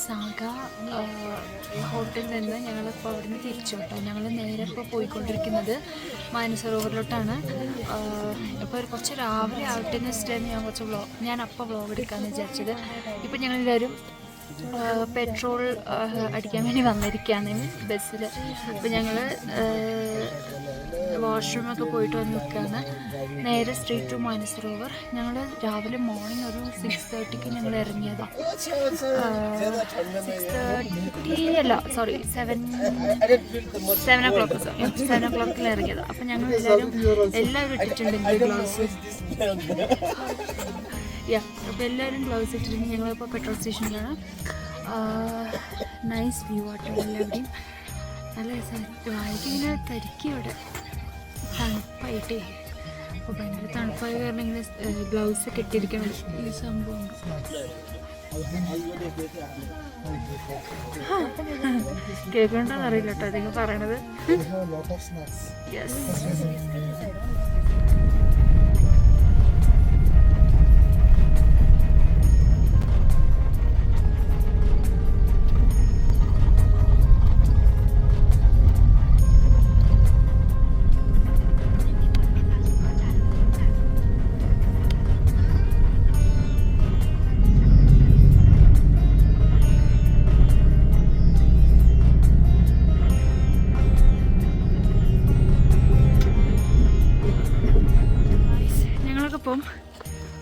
Saga ഹോട്ടലിൽ നിന്ന് ഞങ്ങളിപ്പോൾ അവിടെ നിന്ന് തിരിച്ചു കേട്ടോ. ഞങ്ങൾ നേരെ ഇപ്പോൾ പോയിക്കൊണ്ടിരിക്കുന്നത് മാനസരോവറിലോട്ടാണ്. ഇപ്പോൾ കുറച്ച് രാവിലെ ആവട്ടെ എന്ന് വെച്ചിട്ടായിരുന്നു ഞാൻ അപ്പോൾ വ്ളോഗ് എടുക്കാമെന്ന് വിചാരിച്ചത്. ഇപ്പം ഞങ്ങളെല്ലാവരും പെട്രോൾ അടിക്കാൻ വേണ്ടി വന്നിരിക്കുകയാണ് ബസ്സിൽ. അപ്പോൾ ഞങ്ങൾ വാഷ്റൂമൊക്കെ പോയിട്ട് വന്ന് നിൽക്കുകയാണ്. നേരെ സ്ട്രീറ്റ് ടു മാനസരോവർ. ഞങ്ങൾ രാവിലെ മോർണിംഗ് ഒരു 6:30 ഞങ്ങൾ ഇറങ്ങിയതാണ്. 6:30 അല്ല, സോറി 7 o'clock ഇറങ്ങിയതാണ്. അപ്പം ഞങ്ങൾ എല്ലാവരും ഇട്ടിട്ടുണ്ട് ഗ്ലൗസ്. അപ്പോൾ എല്ലാവരും ഗ്ലൗസ് ഇട്ടിട്ടുണ്ട്. ഞങ്ങളിപ്പോൾ പെട്രോൾ സ്റ്റേഷനിലാണ്. നൈസ് വ്യൂ ആട്ടോ എല്ലാവരുടെയും. നല്ല രസമായിട്ട് വായിക്കിങ്ങനെ തരിക്കും ഇവിടെ തണുപ്പായിട്ടേ. അപ്പോൾ ഭയങ്കര തണുപ്പായി കാരണം ഇങ്ങനെ ഗ്ലൗസ് ഒക്കെ ഇട്ടിരിക്കണം. ഈ സംഭവം കേൾക്കണ്ടെന്ന് അറിയില്ല കേട്ടോ അതിങ്ങൾ പറയണത്. യെസ്,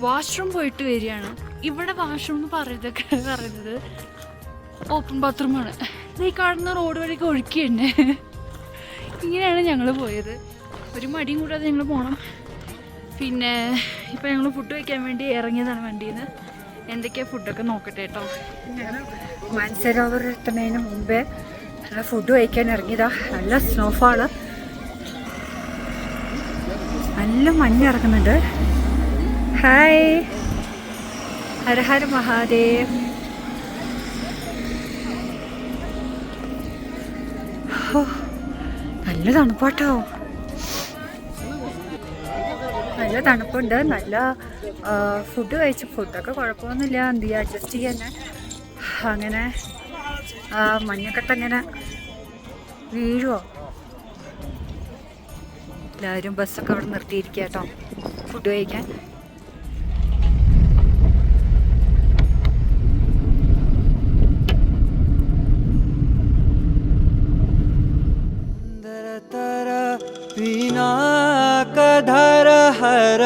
വാഷ്റൂം പോയിട്ട് വരികയാണ്. ഇവിടെ വാഷ്റൂം എന്ന് പറയുന്നത് ഓപ്പൺ ബാത്റൂമാണ്. ഈ കാണുന്ന റോഡ് വഴിക്ക് ഒഴുക്കിയുണ്ട്. ഇങ്ങനെയാണ് ഞങ്ങൾ പോയത്. ഒരു മടിയും കൂടാതെ ഞങ്ങൾ പോകണം. പിന്നെ ഇപ്പം ഞങ്ങൾ ഫുഡ് കഴിക്കാൻ വേണ്ടി ഇറങ്ങിയതാണ് വണ്ടിയിൽ നിന്ന്. എന്തൊക്കെയാണ് ഫുഡൊക്കെ നോക്കട്ടെ കേട്ടോ. മാനസരോവർ എത്തുന്നതിന് മുമ്പേ ഫുഡ് കഴിക്കാൻ ഇറങ്ങിയതാ. നല്ല സ്നോഫാള്, നല്ല മഞ്ഞ് ഇറക്കുന്നുണ്ട്. ഹായ്, ഹര ഹര മഹാദേവ്. നല്ല തണുപ്പാട്ടോ, നല്ല തണുപ്പുണ്ട്. നല്ല ഫുഡ് കഴിച്ചു. ഫുഡൊക്കെ കുഴപ്പമൊന്നുമില്ല. എന്ത് ചെയ്യുക, അഡ്ജസ്റ്റ് ചെയ്യാൻ. അങ്ങനെ മഞ്ഞക്കെട്ടങ്ങനെ വീഴുമോ. എല്ലാവരും ബസ്സൊക്കെ അവിടെ നിർത്തിയിരിക്കുക കേട്ടോ ഫുഡ് കഴിക്കാൻ. पिनाकधर हर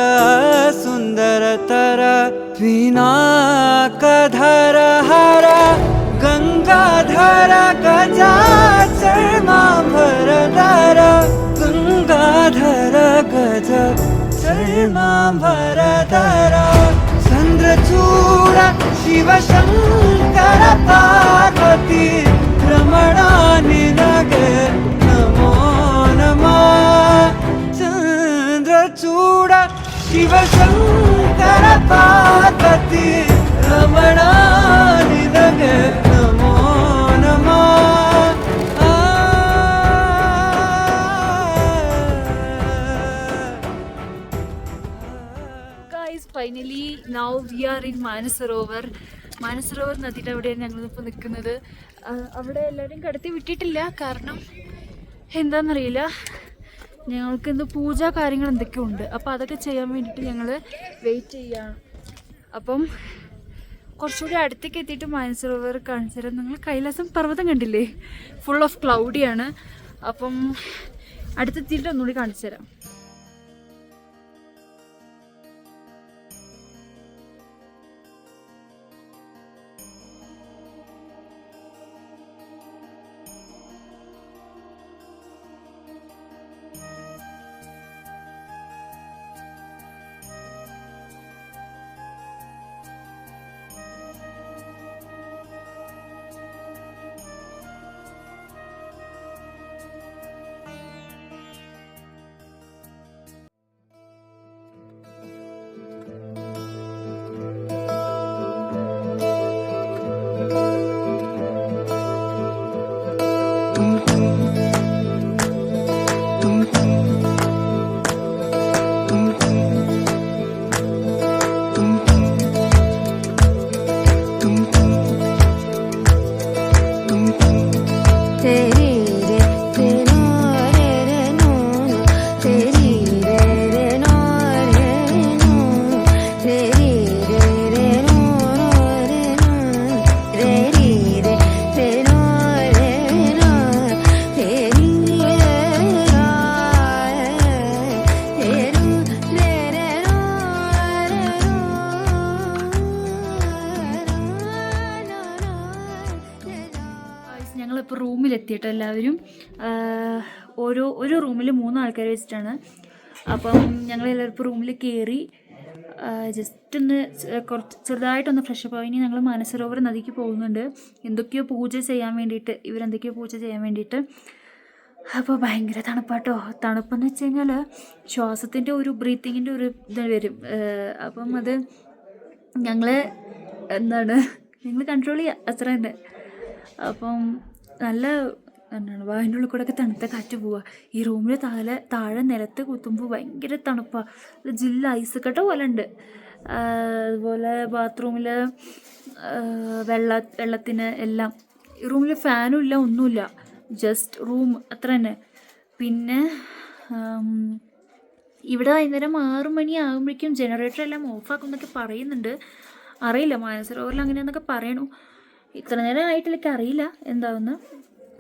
सुंदरतर पिनाकधर हर गंगाधर गजाचर्मांबरधर गंगाधर गज चर्मांबरधर चंद्रचूड शिवशंकर पार्वती रमणा निनगे नमो चंद्रचूड शिवशंकर पार्वती रमणा निनगे नमो नमः. Guys, finally now we are in Mansarovar. Mansarovar നദിയുടെ അവിടെയാണ് ഞങ്ങളിപ്പോൾ നിൽക്കുന്നത്. അവിടെ എല്ലാവരും കടത്തി വിട്ടിട്ടില്ല. കാരണം എന്താണെന്നറിയില്ല, ഞങ്ങൾക്ക് ഇന്ന് പൂജ കാര്യങ്ങൾ എന്തൊക്കെയോ ഉണ്ട്. അപ്പോൾ അതൊക്കെ ചെയ്യാൻ വേണ്ടിയിട്ട് ഞങ്ങൾ വെയിറ്റ് ചെയ്യുകയാണ്. അപ്പം കുറച്ചുകൂടി അടുത്തേക്ക് എത്തിയിട്ട് മാനസരോവർ കാണിച്ചു തരാം. നിങ്ങൾ കൈലാസം പർവ്വതം കണ്ടില്ലേ, ഫുൾ ഓഫ് ക്ലൗഡിയാണ്. അപ്പം അടുത്തെത്തിയിട്ട് ഒന്നുകൂടി കാണിച്ചു തരാം. എത്തിയിട്ട് എല്ലാവരും ഒരു റൂമിൽ 3 ആൾക്കാർ വെച്ചിട്ടാണ്. അപ്പം ഞങ്ങൾ എല്ലാവർക്കും റൂമിൽ കയറി ജസ്റ്റ് ഒന്ന് ചെറുതായിട്ടൊന്ന് ഫ്രഷപ്പ് ആയി. ഇനി ഞങ്ങൾ മാനസരോവർ നദിക്ക് പോകുന്നുണ്ട്. എന്തൊക്കെയോ പൂജ ചെയ്യാൻ വേണ്ടിയിട്ട്, ഇവരെന്തൊക്കെയോ പൂജ ചെയ്യാൻ വേണ്ടിയിട്ട്. അപ്പോൾ ഭയങ്കര തണുപ്പാട്ടോ. തണുപ്പെന്ന് വെച്ച് കഴിഞ്ഞാൽ ശ്വാസത്തിൻ്റെ ഒരു ബ്രീത്തിങ്ങിൻ്റെ ഒരു ഇത് വരും. അപ്പം അത് ഞങ്ങൾ കൺട്രോൾ ചെയ്യുക, അത്ര തന്നെ. അപ്പം നല്ല വായൻ്റെ ഉള്ളിൽ കൂടെ ഒക്കെ തണുത്ത കാറ്റ് പോവുക. ഈ റൂമിൽ താഴെ നിലത്ത് കുത്തുമ്പോൾ ഭയങ്കര തണുപ്പാണ്. ജില്ല ഐസ് കട്ട പോലെ ഉണ്ട്. അതുപോലെ ബാത്റൂമിൽ വെള്ളത്തിന് എല്ലാം. ഈ റൂമിൽ ഫാനും ഇല്ല, ഒന്നുമില്ല, ജസ്റ്റ് റൂം അത്ര തന്നെ. പിന്നെ ഇവിടെ വൈകുന്നേരം 6 മണി ആകുമ്പോഴേക്കും ജനറേറ്റർ എല്ലാം ഓഫാക്കും എന്നൊക്കെ പറയുന്നുണ്ട്. അറിയില്ല, മാനസരോവറിൽ അങ്ങനെയെന്നൊക്കെ പറയണു. ഇത്ര നേരം ആയിട്ടില്ലെങ്കിൽ അറിയില്ല എന്താവുന്ന.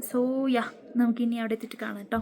സോ യാ, നമുക്കിനി അവിടെ എത്തിയിട്ട് കാണാം കേട്ടോ.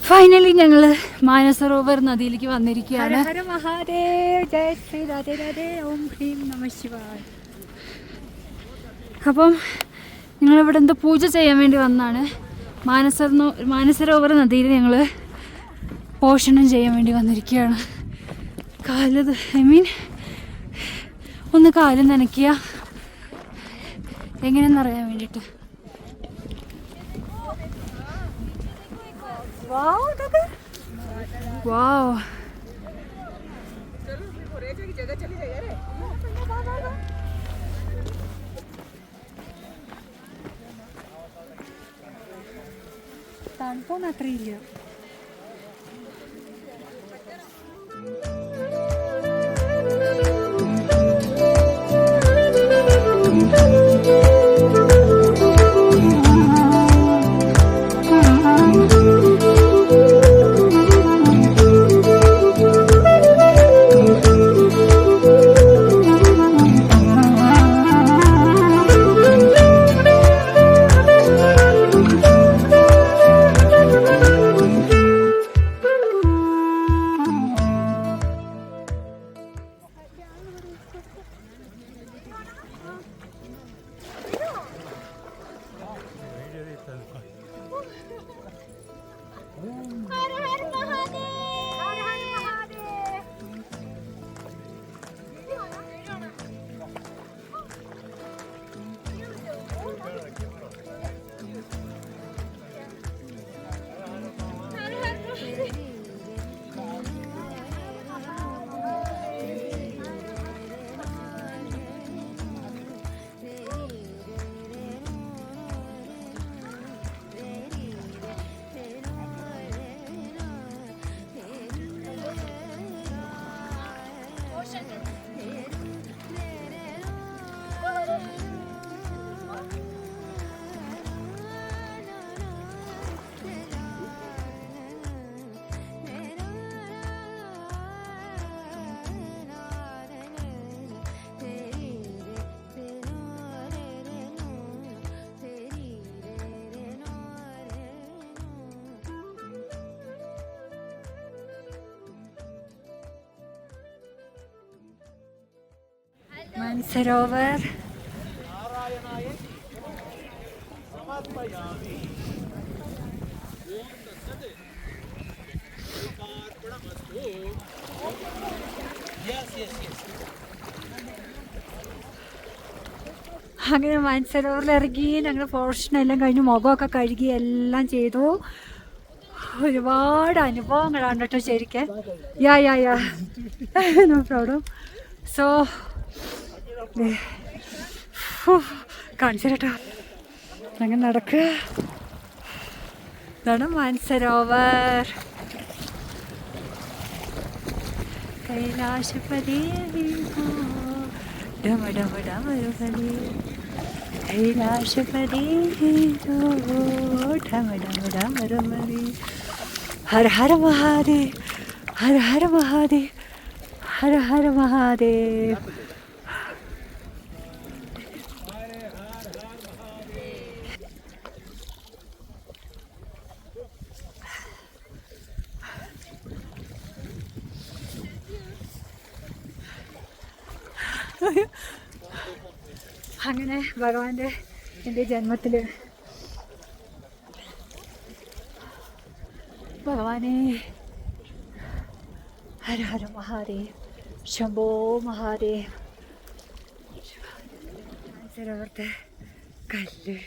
ഫൈനലി ഞങ്ങൾ മാനസരോവർ നദിയിലേക്ക് വന്നിരിക്കുകയാണ്. ഹര മഹാദേവ്, ജയ ശ്രീ രാധേ രാധേ, ഓം ഹ്രീം നമഃ ശിവായ. അപ്പം ഞങ്ങളിവിടെ എന്തോ പൂജ ചെയ്യാൻ വേണ്ടി വന്നതാണ്. മാനസരോവർ നദിയിൽ ഞങ്ങൾ പോഷണം ചെയ്യാൻ വേണ്ടി വന്നിരിക്കുകയാണ്. ഒന്ന് കാല് നനയ്ക്കുക എങ്ങനെയെന്നറിയാൻ വേണ്ടിയിട്ട്. വാവ്, തണുപ്പൊന്നും അത്രയില്ല. മാനസരോവർ അങ്ങനെ മാനസരോവറിൽ ഇറങ്ങി ഞങ്ങൾ പോർഷനെല്ലാം കഴിഞ്ഞ് മുഖമൊക്കെ കഴുകി എല്ലാം ചെയ്തു. ഒരുപാട് അനുഭവങ്ങളാണ് കേട്ടോ ശരിക്കും. യാ നോ പ്രോബ്ലം. സോ കാണിച്ചു കേട്ടോ, അങ്ങനെ നടക്കുക. ഇതാണ് മാനസരോവർ. കൈലാശപതി ഡമ ഡമ ഡമരുകളി കൈലാശപതി ഠമഠമഠമരമരി ഹര ഹര മഹാദേവ് ഹര ഹര മഹാദേവ് ഹര ഹര മഹാദേവ്. അങ്ങനെ ഭഗവാന്റെ എൻ്റെ ജന്മത്തിൽ ഭഗവാനെ ഹര ഹര മഹാദേവ് ശംഭോ മഹാദേവ്. സരോവരത്തെ കല്ല്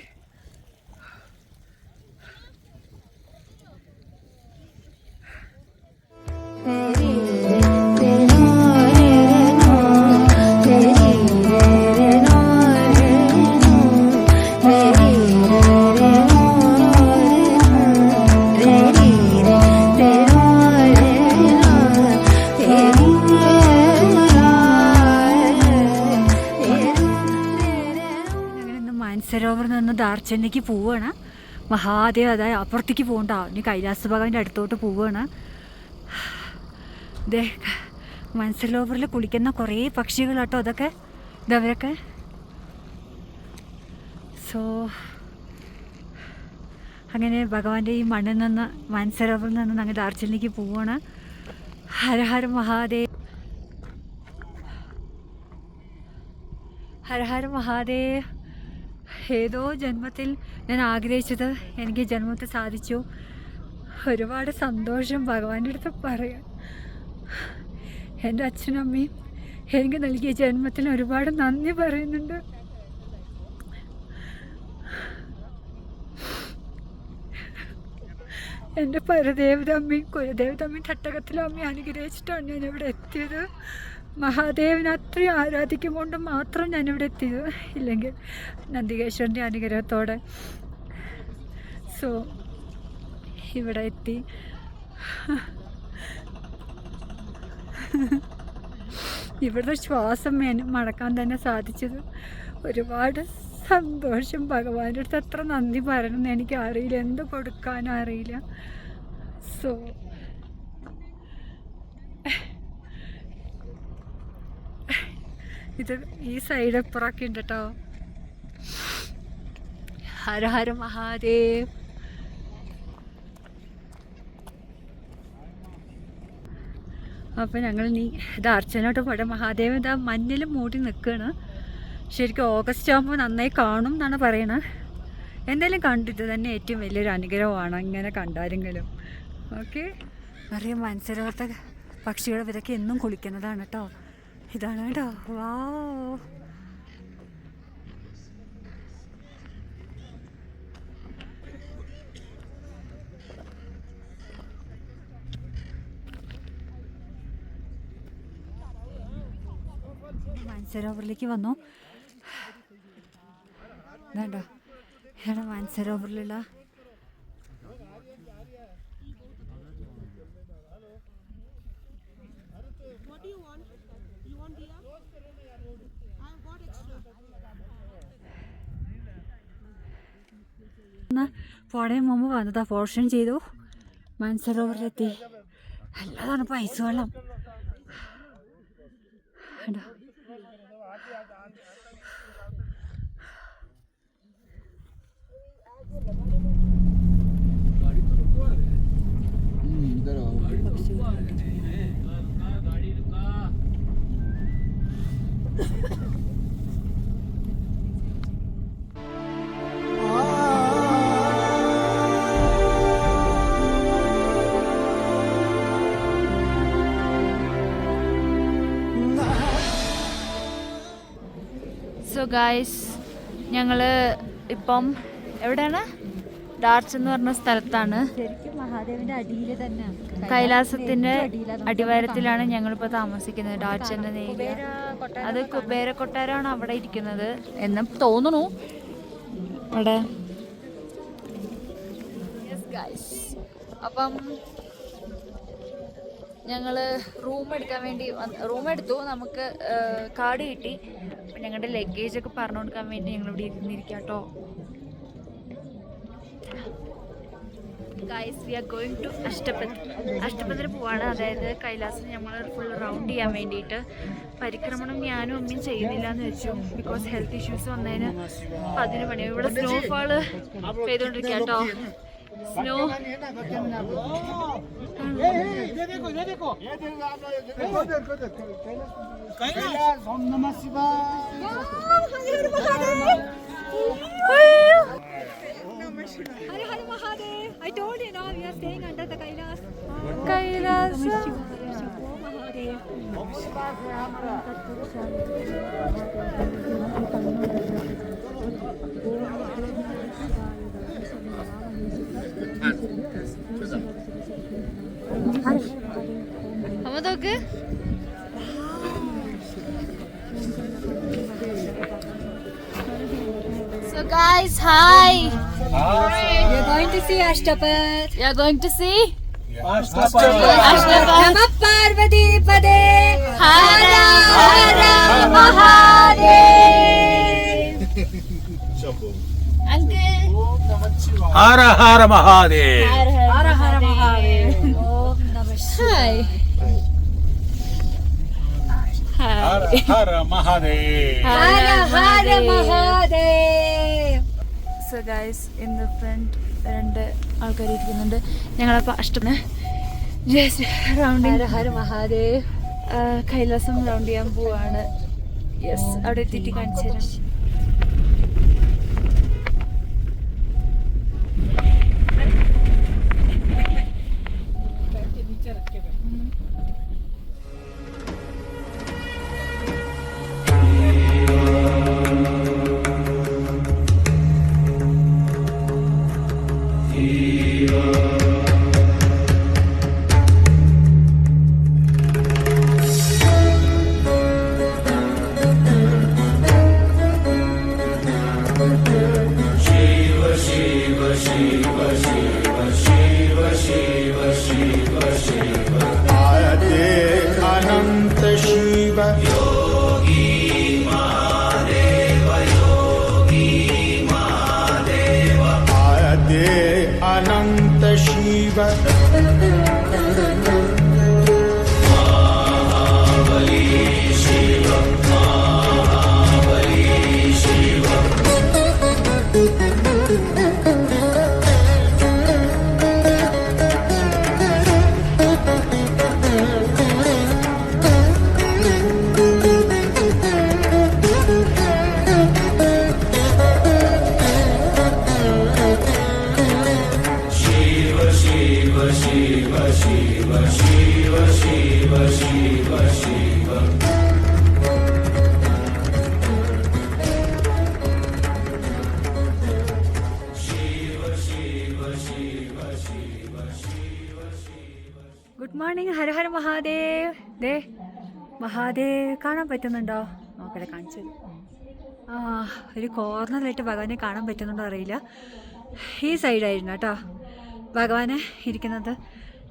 മാനസരോവറിൽ നിന്ന് ദാർച്ചനയ്ക്ക് പോവുകയാണ്. മഹാദേവ് അതായത് അപ്പുറത്തേക്ക് പോകണ്ട, ഇനി കൈലാസ ഭഗവാന്റെ അടുത്തോട്ട് പോവുകയാണ്. ഇതേ മാനസരോവറിൽ കുളിക്കുന്ന കുറേ പക്ഷികളാട്ടോ അതൊക്കെ, ഇതവരൊക്കെ. സോ അങ്ങനെ ഭഗവാന്റെ ഈ മണ്ണിൽ നിന്ന് മാനസരോവറിൽ നിന്ന് അങ്ങ് ദാർച്ചനയ്ക്ക് പോവുകയാണ്. ഹര ഹര മഹാദേവ് ഹര ഹര മഹാദേവ്. ഏതോ ജന്മത്തിൽ ഞാൻ ആഗ്രഹിച്ചത് എനിക്ക് ജന്മത്തിൽ സാധിച്ചു. ഒരുപാട് സന്തോഷം ഭഗവാന്റെ അടുത്ത് പറയാം. എൻ്റെ അച്ഛനും അമ്മയും എനിക്ക് നൽകിയ ജന്മത്തിന് ഒരുപാട് നന്ദി പറയുന്നുണ്ട്. എൻ്റെ പരദേവത അമ്മയും കുലദേവത അമ്മയും തട്ടകത്തിലെ അമ്മയും അനുഗ്രഹിച്ചിട്ടാണ് ഞാനിവിടെ എത്തിയത്. മഹാദേവനെ അത്രയും ആരാധിക്കും കൊണ്ട് മാത്രം ഞാനിവിടെ എത്തിയത്, ഇല്ലെങ്കിൽ നന്ദികേശ്വരൻ്റെ അനുഗ്രഹത്തോടെ. സോ ഇവിടെ എത്തി. ഇവിടുത്തെ ശ്വാസം മടക്കാൻ തന്നെ സാധിച്ചത് ഒരുപാട് സന്തോഷം. ഭഗവാന്റെ അടുത്ത് എത്ര നന്ദി പറയണമെന്ന് എനിക്ക് അറിയില്ല, എന്ത് കൊടുക്കാനും അറിയില്ല. സോ ഇത് ഈ സൈഡ് അപ്പുറമൊക്കെ ഉണ്ട് കേട്ടോ. ഹര ഹര മഹാദേവ്. അപ്പം ഞങ്ങൾ ഇനി ദാർച്ചനോട്ട് പോട്ടെ. മഹാദേവ് ഇതാ മഞ്ഞിൽ മൂടി നിൽക്കുകയാണ്. ശരിക്കും ഓഗസ്റ്റ് ആകുമ്പോൾ നന്നായി കാണും എന്നാണ് പറയണത്. എന്തായാലും കണ്ടിട്ട് തന്നെ ഏറ്റവും വലിയൊരു അനുഗ്രഹമാണ് ഇങ്ങനെ കണ്ടാരെങ്കിലും. ഓക്കെ, അറിയാം മനസ്സിലോർത്ത പക്ഷികളുടെ ഇവരൊക്കെ എന്നും കുളിക്കുന്നതാണ് കേട്ടോ. ഇതാണ് കേട്ടോ. വാ, മാനസരോവറിലേക്ക് വന്നു. ഇതാണ്ടോ ഇതാണ് മാനസരോവറിലുള്ള പോണതിന് മുമ്പ് വന്നതാ, പോർഷൻ ചെയ്തു. മാനസരോവറിലെത്തി. എല്ലാതാണ് ഇപ്പോൾ ഐസ് വെള്ളം. സോ ഗായ്സ്, ഞങ്ങൾ ഇപ്പം എവിടെയാണ്? ഡാർച്ച് എന്ന് പറഞ്ഞ സ്ഥലത്താണ്. ശരിക്കും മഹാദേവന്റെ അടിയിൽ തന്നെ, കൈലാസത്തിന്റെ അടിവാരത്തിലാണ് ഞങ്ങളിപ്പോൾ താമസിക്കുന്നത്. ഡാർച്ചന്റെ നേരിയ അത് കുബേര കൊട്ടാരമാണ് അവിടെ ഇരിക്കുന്നത് എന്ന് തോന്നുന്നു. അവിടെ അപ്പം ഞങ്ങൾ റൂം എടുക്കാൻ വേണ്ടി റൂം എടുത്തു. നമുക്ക് കാർഡ് കിട്ടി. അപ്പം ഞങ്ങളുടെ ലഗേജൊക്കെ പറഞ്ഞു കൊടുക്കാൻ വേണ്ടി ഞങ്ങളിവിടെ ഇരുന്നിരിക്കാം കേട്ടോ. Guys, we are going to Ashtapatra പോവാണ്. അതായത് കൈലാസം നമ്മൾ ഫുൾ റൗണ്ട് ചെയ്യാൻ വേണ്ടിയിട്ട്. പരിക്രമണം ഞാനും അമ്മയും ചെയ്യുന്നില്ല എന്ന് വെച്ചു, ബിക്കോസ് ഹെൽത്ത് ഇഷ്യൂസ് വന്നതിന്. അപ്പം അതിന് പണി. ഇവിടെ സ്നോഫാള് പെയ്തുകൊണ്ടിരിക്കുക കേട്ടോ. Snow Hare Hare Mahadev. I told you now we are staying under the Kailas. കൈലാസം. അമ്മ നോക്ക്. So guys, hi. We are going to see Ashtapat. We are going to see Ashtapat. Namah Parvati Pade. Hara Hara Mahadev. Uncle. Hara Hara Mahadev. Hara Hara Mahadev. Om Namah Shivaya. Hara Hara Mahadev. Hara Hara Mahadev. So guys, in the front 2 ആൾക്കാർ ഇരിക്കുന്നുണ്ട്. ഞങ്ങളപ്പോൾ അഷ്ടമ just rounding. Hara Hara Mahadev. Kailasam round ചെയ്യാൻ പോവാണ്. Yes, അവിടെ എത്തിയിട്ട് കാണിച്ചു തരാം. अनंत शिव योगी महादेव आदे अनंत शिव महाबली शिव ഗുഡ് മോർണിംഗ്. ഹര ഹര മഹാദേവ്. ദേ മഹാദേവ് കാണാൻ പറ്റുന്നുണ്ടോ? നോക്കട്ടെ, കാണിച്ചത്. ആ, ഒരു കോർണറിലായിട്ട് ഭഗവാനെ കാണാൻ പറ്റുന്നുണ്ടോ അറിയില്ല. ഈ സൈഡായിരുന്നു കേട്ടോ ഭഗവാനെ ഇരിക്കുന്നത്.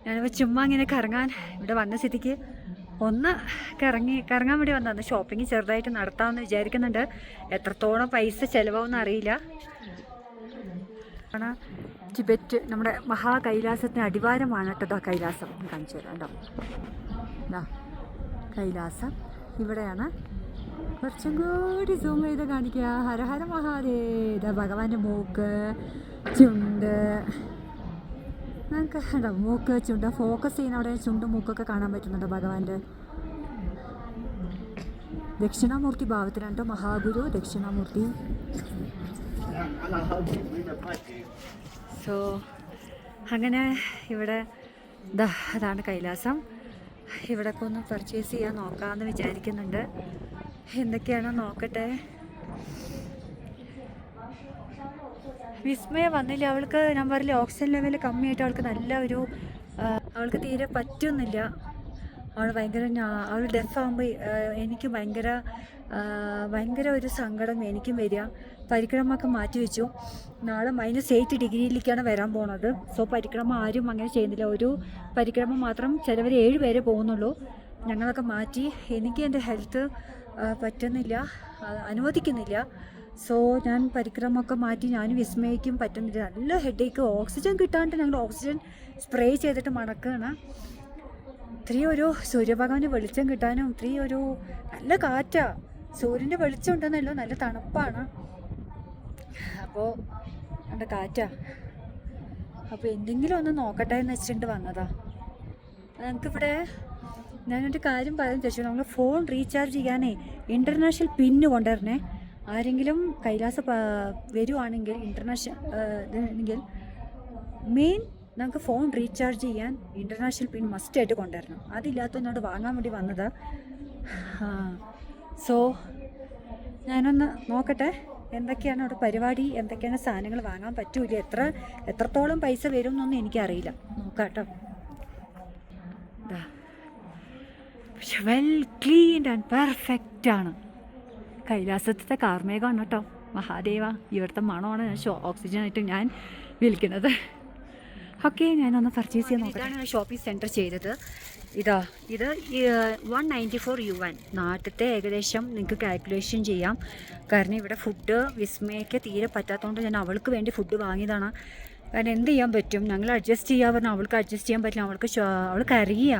ഞാനിപ്പോൾ ചുമ്മാ ഇങ്ങനെ കറങ്ങാൻ ഇവിടെ വന്ന സ്ഥിതിക്ക് ഒന്ന് കറങ്ങാൻ വേണ്ടി വന്നതാണ്. ഷോപ്പിംഗ് ചെറുതായിട്ട് നടത്താമെന്ന് വിചാരിക്കുന്നുണ്ട്. എത്രത്തോളം പൈസ ചിലവാകുമെന്ന് അറിയില്ല. കാരണം ടിബറ്റ് നമ്മുടെ മഹാകൈലാസത്തിന് അടിവാരമാണ് കേട്ടോ. കൈലാസം കാണിച്ചു തരാം കേട്ടോ. കൈലാസം ഇവിടെയാണ്. കുറച്ചും കൂടി സൂം ചെയ്ത് കാണിക്കുക. ഹരഹര മഹാദേവ. ഭഗവാന്റെ മൂക്ക്, ചുണ്ട്, നമുക്ക് കണ്ടോ മൂക്ക്, ചുണ്ട് ഫോക്കസ് ചെയ്യുന്ന അവിടെ ചുണ്ട് മൂക്കൊക്കെ കാണാൻ പറ്റുന്നുണ്ടോ ഭഗവാന്റെ. ദക്ഷിണാമൂർത്തി ഭാവത്തിലാണ് കേട്ടോ മഹാഗുരു ദക്ഷിണാമൂർത്തി. സോ അങ്ങനെ ഇവിടെ അതാണ് കൈലാസം. ഇവിടെയൊക്കെ ഒന്ന് പർച്ചേസ് ചെയ്യാൻ നോക്കാമെന്ന് വിചാരിക്കുന്നുണ്ട്. എന്തൊക്കെയാണോ നോക്കട്ടെ. വിസ്മയ വന്നില്ല. അവൾക്ക് ഞാൻ പറഞ്ഞില്ല ഓക്സിജൻ ലെവൽ കമ്മിയായിട്ട് അവൾക്ക് നല്ല ഒരു അവൾക്ക് തീരെ പറ്റുന്നില്ല. അവൾ ഭയങ്കര അവൾ ഡെഫ് ആകുമ്പോൾ എനിക്ക് ഭയങ്കര ഒരു സങ്കടം എനിക്കും വരിക. പരിക്രമ ഒക്കെ മാറ്റി വെച്ചു. നാളെ -8 ഡിഗ്രിയിലേക്കാണ് വരാൻ പോണത്. സോ പരിക്രമ ആരും അങ്ങനെ ചെയ്യുന്നില്ല. ഒരു പരിക്രമ മാത്രം ചിലവർ 7 പേരെ പോകുന്നുള്ളൂ. ഞങ്ങളൊക്കെ മാറ്റി. എനിക്ക് എൻ്റെ ഹെൽത്ത് പറ്റുന്നില്ല, അനുവദിക്കുന്നില്ല. സോ ഞാൻ പരിക്രമമൊക്കെ മാറ്റി. ഞാനും വിസ്മയിക്കും പറ്റുന്നില്ല. നല്ല ഹെഡേക്ക്, ഓക്സിജൻ കിട്ടാണ്ട് ഞങ്ങൾ ഓക്സിജൻ സ്പ്രേ ചെയ്തിട്ട് മണക്കുകയാണ്. ഇത്രയും ഒരു സൂര്യഭഗവാന് വെളിച്ചം കിട്ടാനും ഇത്രയും ഒരു നല്ല കാറ്റാണ്. സൂര്യൻ്റെ വെളിച്ചം ഉണ്ടെന്നല്ലോ, നല്ല തണുപ്പാണ്. അപ്പോൾ നല്ല കാറ്റാണ്. അപ്പോൾ എന്തെങ്കിലും ഒന്ന് നോക്കട്ടെ എന്ന് വെച്ചിട്ട് വന്നതാ. നമുക്കിവിടെ ഞാനൊരു കാര്യം പറയാൻ ചോദിച്ചു. നമ്മൾ ഫോൺ റീചാർജ് ചെയ്യാനേ ഇൻ്റർനാഷണൽ പിന്ന് കൊണ്ടുവരണേ. ആരെങ്കിലും കൈലാസ വരുവാണെങ്കിൽ ഇൻ്റർനാഷണൽ മെയിൻ നമുക്ക് ഫോൺ റീചാർജ് ചെയ്യാൻ ഇൻ്റർനാഷണൽ പിൻ മസ്റ്റായിട്ട് കൊണ്ടുവരണം. അതില്ലാത്തതിനോട് വാങ്ങാൻ വേണ്ടി വന്നത്. സോ ഞാനൊന്ന് നോക്കട്ടെ എന്തൊക്കെയാണ് അവിടെ പരിപാടി, എന്തൊക്കെയാണ് സാധനങ്ങൾ വാങ്ങാൻ പറ്റൂല, എത്രത്തോളം പൈസ വരും എന്നൊന്നും എനിക്കറിയില്ല. നോക്കാം കേട്ടോ. പക്ഷെ വെൽ ക്ലീൻഡ് ആൻഡ് പെർഫെക്റ്റ് ആണ്. കൈലാസത്തെ കാർമേഘമാണ് കേട്ടോ. മഹാദേവ, ഇവിടുത്തെ മണമാണ് ഓക്സിജനായിട്ട് ഞാൻ വിളിക്കുന്നത്. ഓക്കെ, ഞാനൊന്ന് പർച്ചേസ് ചെയ്യാൻ നോക്കാം. ഇതാണ് ഷോപ്പിംഗ് സെൻറ്റർ ചെയ്തത്. ഇത് 194 UN. നാട്ടിലത്തെ ഏകദേശം നിങ്ങൾക്ക് കാൽക്കുലേഷൻ ചെയ്യാം. കാരണം ഇവിടെ ഫുഡ് വിസ്മയ്ക്ക് തീരെ പറ്റാത്തതുകൊണ്ട് ഞാൻ അവൾക്ക് വേണ്ടി ഫുഡ് വാങ്ങിയതാണ്. കാരണം എന്ത് ചെയ്യാൻ പറ്റും, ഞങ്ങൾ അഡ്ജസ്റ്റ് ചെയ്യാൻ പറഞ്ഞാൽ അവൾക്ക് അഡ്ജസ്റ്റ് ചെയ്യാൻ പറ്റില്ല. അവൾ കരയുക.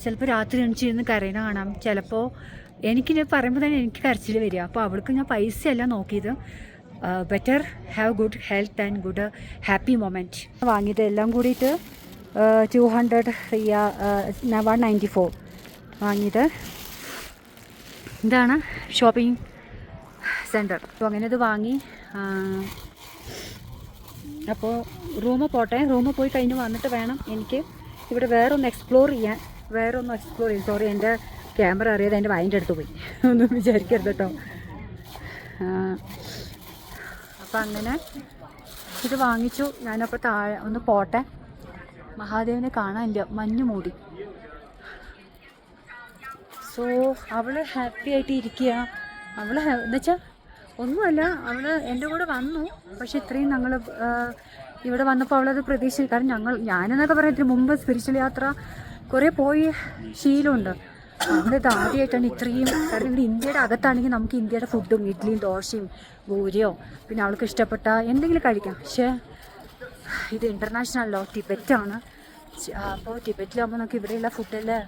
ചിലപ്പോൾ രാത്രി എണിച്ചിരുന്ന് കരയണ കാണാം. ചിലപ്പോൾ എനിക്ക് പറയുമ്പോൾ തന്നെ എനിക്ക് കരച്ചിൽ വരിക. അപ്പോൾ അവൾക്ക് ഞാൻ പൈസയല്ല നോക്കിയത്, better have good health and good happy moment വാങ്ങിയത്. എല്ലാം കൂടിയിട്ട് 194 വാങ്ങിയത്. ഇതാണ് ഷോപ്പിംഗ് സെൻറ്റർ. അപ്പോൾ അങ്ങനെ ഇത് വാങ്ങി. അപ്പോൾ റൂമിൽ പോട്ടെ. റൂമിൽ പോയി കഴിഞ്ഞ് വന്നിട്ട് വേണം എനിക്ക് ഇവിടെ വേറൊന്ന് എക്സ്പ്ലോർ ചെയ്യാൻ. സോറി, എൻ്റെ ക്യാമറ അറിയാതെ എൻ്റെ വായിൻ്റെ അടുത്ത് പോയി, ഒന്നും വിചാരിക്കരുത് കേട്ടോ. അപ്പം അങ്ങനെ ഇത് വാങ്ങിച്ചു. ഞാനപ്പോൾ താഴെ ഒന്ന് പോട്ടെ. മഹാദേവനെ കാണാനില്ല, മഞ്ഞ് മൂടി. സോ അവൾ ഹാപ്പി ആയിട്ട് ഇരിക്കുക. അവൾ എന്നുവെച്ചാൽ ഒന്നുമല്ല, അവൾ എൻ്റെ കൂടെ വന്നു. പക്ഷെ ഇത്രയും ഞങ്ങൾ ഇവിടെ വന്നപ്പോൾ അവളത് പ്രതീക്ഷിച്ചു. കാരണം ഞാനെന്നൊക്കെ പറയുന്നതിന് മുമ്പ് സ്പിരിച്വൽ യാത്ര കുറേ പോയി ശീലമുണ്ട്. അവളിത് ആദ്യമായിട്ടാണ് ഇത്രയും. കാരണം ഇവിടെ ഇന്ത്യയുടെ അകത്താണെങ്കിൽ നമുക്ക് ഇന്ത്യയുടെ ഫുഡും ഇഡ്ഡലിയും ദോശയും പൂരിയോ പിന്നെ അവൾക്ക് ഇഷ്ടപ്പെട്ട എന്തെങ്കിലും കഴിക്കാം. പക്ഷേ ഇത് ഇൻ്റർനാഷണലല്ലോ, ടിബറ്റാണ്. അപ്പോൾ ടിബറ്റിലാകുമ്പോൾ നമുക്ക് ഇവിടെയുള്ള ഫുഡല്ലേ,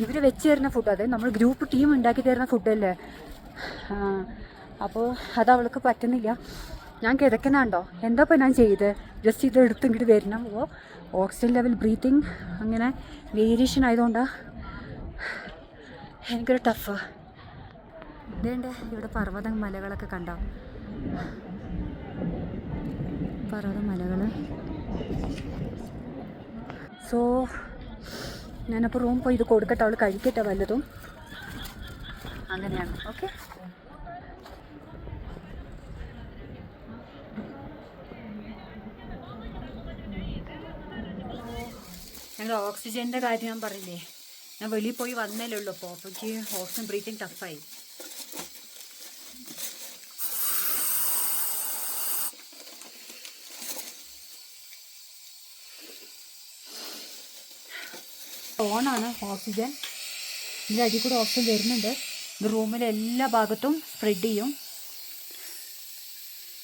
ഇവർ വെച്ച് തരുന്ന ഫുഡ്, അതായത് നമ്മൾ ഗ്രൂപ്പ് ടീം ഉണ്ടാക്കി തരുന്ന ഫുഡല്ലേ. അപ്പോൾ അത് അവൾക്ക് പറ്റുന്നില്ല. ഞാൻ കിതക്കണുണ്ടോ, എന്താ ഇപ്പോൾ ഞാൻ ചെയ്ത് ജസ്റ്റ് ഇത് എടുത്ത് ഇങ്ങോട്ട് വരണം. അപ്പോൾ ഓക്സിജൻ ലെവൽ ബ്രീത്തിങ് അങ്ങനെ വേരിയേഷൻ ആയതുകൊണ്ടാണ് എനിക്കൊരു ടഫ്. ഇതേണ്ട ഇവിടെ പർവ്വത മലകളൊക്കെ കണ്ടോ, പർവ്വത മലകൾ. സോ ഞാനപ്പോൾ റൂം പോയി ഇത് കൊടുക്കട്ടെ, അവൾ കഴിക്കട്ടെ വല്ലതും. അങ്ങനെയാണ്. ഓക്കെ, ഞങ്ങൾ ഓക്സിജൻ്റെ കാര്യം ഞാൻ പറഞ്ഞില്ലേ, ഞാൻ വെളിയിൽ പോയി വന്നല്ലേ ഉള്ളൂ. അപ്പോൾ എനിക്ക് ഓക്സിജൻ ബ്രീത്തിങ് ടഫായി. ഓണാണ് ഓക്സിജൻ. ഇതിൻ്റെ അടിയിൽ കൂടെ ഓക്സിജൻ വരുന്നുണ്ട്. ഇത് റൂമിലെ എല്ലാ ഭാഗത്തും സ്പ്രെഡ് ചെയ്യും.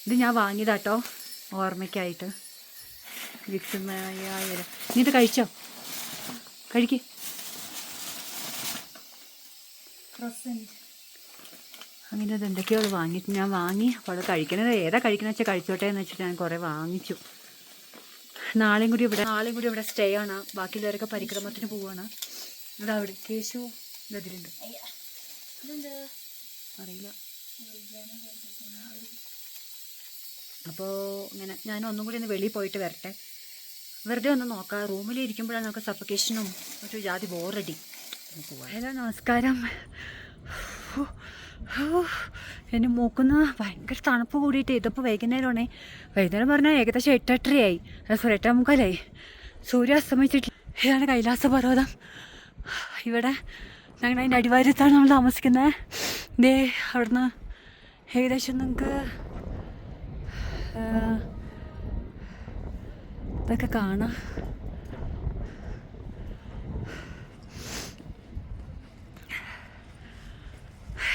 ഇത് ഞാൻ വാങ്ങിയതാട്ടോ ഓർമ്മയ്ക്കായിട്ട്. വിക്സമായാലും നീ ഇത് കഴിച്ചോ, കഴിക്ക്. അങ്ങനെ ഇത് എന്തൊക്കെയോ വാങ്ങിയിട്ട് ഞാൻ വാങ്ങി. അപ്പോൾ അത് കഴിക്കണത് ഏതാ കഴിക്കണമെന്ന് വെച്ചാൽ കഴിച്ചോട്ടെ എന്ന് വെച്ചിട്ട് ഞാൻ കുറേ വാങ്ങിച്ചു. നാളെയും കൂടി ഇവിടെ സ്റ്റേ ആണ്. ബാക്കിയുള്ളവരൊക്കെ പരിക്രമത്തിന് പോവാണ്. ഇവിടെ അവിടെ കേശു ഇതിലുണ്ട്, അറിയില്ല. അപ്പോൾ ഇങ്ങനെ ഞാൻ ഒന്നും കൂടി ഒന്ന് വെളിയിൽ പോയിട്ട് വരട്ടെ, വെറുതെ ഒന്ന് നോക്കാം. റൂമിൽ ഇരിക്കുമ്പോഴാണ് നമുക്ക് സഫക്കേഷനും ഒരു ജാതി ബോറടി. ഹലോ, നമസ്കാരം. എൻ്റെ മൂക്കുന്ന ഭയങ്കര തണുപ്പ് കൂടിയിട്ട്. ഇതിപ്പോൾ വൈകുന്നേരമാണേ. വൈകുന്നേരം പറഞ്ഞാൽ ഏകദേശം 8:30 സോറി 8:45. സൂര്യ അസ്തമിച്ചിട്ട്. ഇതാണ് കൈലാസ പർവ്വതം. ഇവിടെ ഞങ്ങൾ അതിൻ്റെ അടിവാരത്താണ് നമ്മൾ താമസിക്കുന്നത്. ദേ അവിടുന്ന് ഏകദേശം നിങ്ങൾക്ക് ഇതൊക്കെ കാണാം.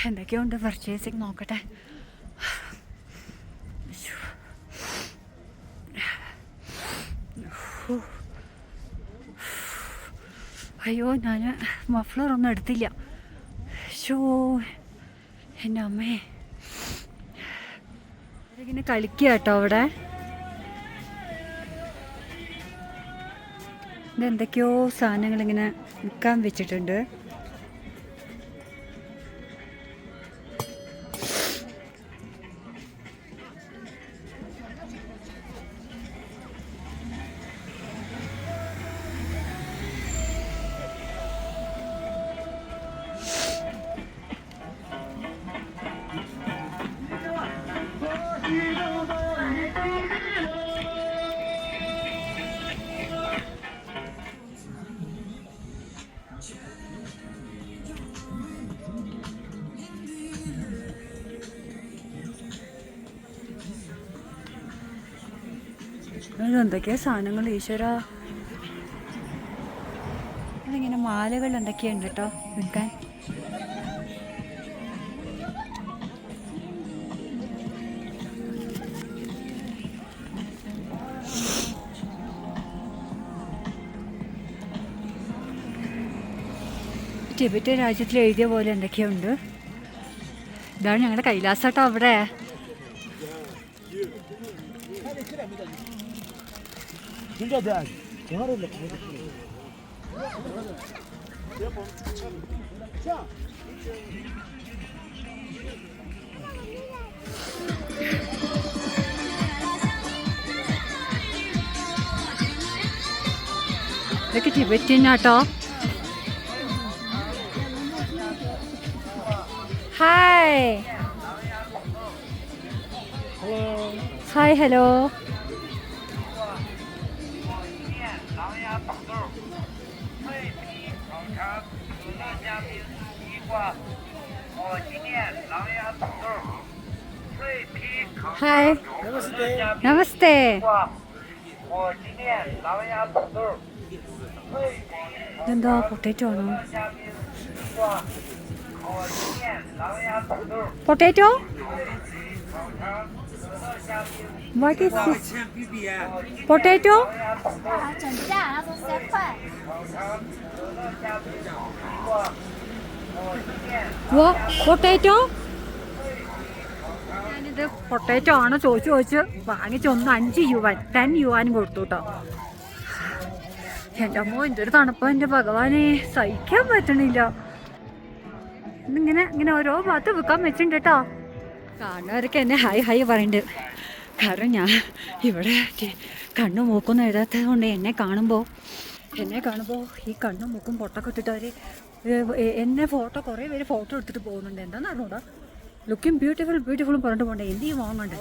എന്തൊക്കെയുണ്ട് പർച്ചേസിങ് നോക്കട്ടെ. അയ്യോ, ഞാൻ മഫ്ലറൊന്നും എടുത്തില്ല. ഷോ, എൻ്റെ അമ്മേ, ഇങ്ങനെ കളിക്കുക കേട്ടോ അവിടെ. ഇതെന്തൊക്കെയോ സാധനങ്ങളിങ്ങനെ വിൽക്കാൻ വെച്ചിട്ടുണ്ട്. എന്തൊക്കെയാ സാധനങ്ങൾ ഈശ്വര. ഇതിങ്ങനെ മാലകൾ എന്തൊക്കെയുണ്ട് കേട്ടോ വിൽക്കാൻ. ടിബറ്റ് രാജ്യത്തിൽ എഴുതിയ പോലെ എന്തൊക്കെയുണ്ട്. ഇതാണ് ഞങ്ങളുടെ കൈലാസാട്ടോ അവിടെ. ഇതൊക്കെ ടിബറ്റിനാട്ടോ. Hi hi hello. Hi namaste. ഇതെന്താ പൊട്ടേറ്റോ ആണോ? Potato? What is this? Potato? What? Potato? ഞാനിത് പൊട്ടേറ്റോ ആണോ ചോദിച്ച് വാങ്ങിച്ച് 5 യുവാൻ 10 യുവാനും കൊടുത്തു കേട്ടോ. എൻ്റെ അമ്മോ, എന്തൊരു തണുപ്പോ എൻ്റെ ഭഗവാനെ, സഹിക്കാൻ പറ്റണില്ല. ഇങ്ങനെ ഓരോ ഭാഗത്ത് വിൽക്കാൻ വെച്ചിട്ടുണ്ട് കേട്ടോ. കാണുന്നവരൊക്കെ എന്നെ ഹായ് ഹായ് പറയുന്നുണ്ട്. കാരണം ഞാൻ ഇവിടെ കണ്ണും മൂക്കൊന്നും എഴുതാത്തത് കൊണ്ട് എന്നെ കാണുമ്പോൾ ഈ കണ്ണും മൂക്കും പൊട്ടൊക്കെ ഇട്ടിട്ട് അവർ എന്നെ കുറേ പേര് ഫോട്ടോ എടുത്തിട്ട് പോകുന്നുണ്ട്. എന്താണെന്ന് അറിഞ്ഞൂടാ. ലുക്കിംഗ് ബ്യൂട്ടിഫുള്ളും പറഞ്ഞിട്ട് പോകണ്ടേ. എന്ത് ചെയ്യും വാങ്ങണ്ടേ.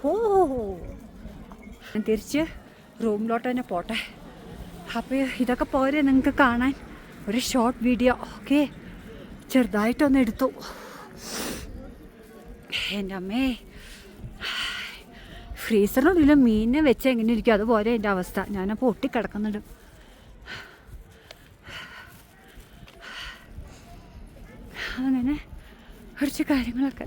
ഓ, ഞാൻ തിരിച്ച് റൂമിലോട്ട് തന്നെ പോട്ടെ. അപ്പോൾ ഇതൊക്കെ പോരെ നിങ്ങൾക്ക് കാണാൻ ഒരു ഷോർട്ട് വീഡിയോ. ഓക്കെ, ചെറുതായിട്ടൊന്ന് എടുത്തു. എൻ്റെ അമ്മേ, ഫ്രീസറിനുള്ളിൽ മീനിനെ വെച്ച് എങ്ങനെ ഇരിക്കും അതുപോലെ എൻ്റെ അവസ്ഥ. ഞാനപ്പോൾ ഒട്ടിക്കിടക്കുന്നുണ്ട്. അങ്ങനെ കുറച്ച് കാര്യങ്ങളൊക്കെ.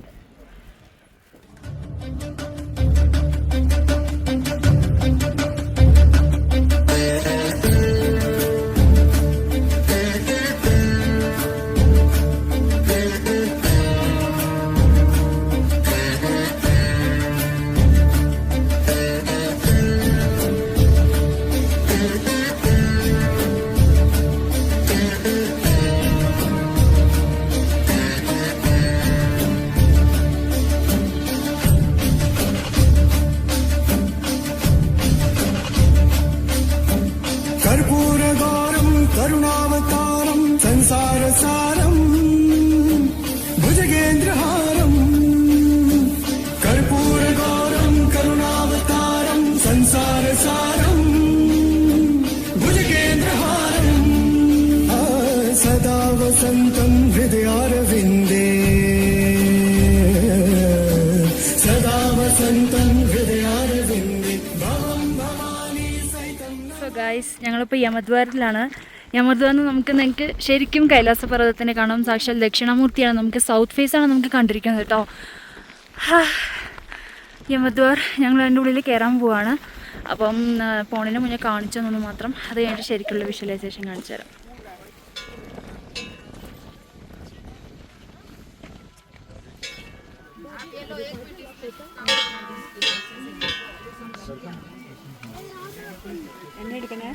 ഗായ്സ് ഞങ്ങളിപ്പോൾ യമദ്വാരത്തിലാണ്. യമദ്വാരം നിങ്ങൾക്ക് ശരിക്കും കൈലാസപർവ്വതത്തിനെ കാണാം. സാക്ഷാൽ ദക്ഷിണാമൂർത്തിയാണ്. നമുക്ക് സൗത്ത് ഫേസാണ് നമുക്ക് കണ്ടിരിക്കുന്നത് കേട്ടോ. യമദ്വാർ ഞങ്ങൾ അതിൻ്റെ ഉള്ളിൽ കയറാൻ പോവാണ്. അപ്പം ഫോണിന് മുന്നേ കാണിച്ചു തന്നു മാത്രം. അത് കഴിഞ്ഞിട്ട് ശരിക്കുള്ള വിഷ്വലൈസേഷൻ കാണിച്ചു തരാം. എന്നെ എടുക്കണേ.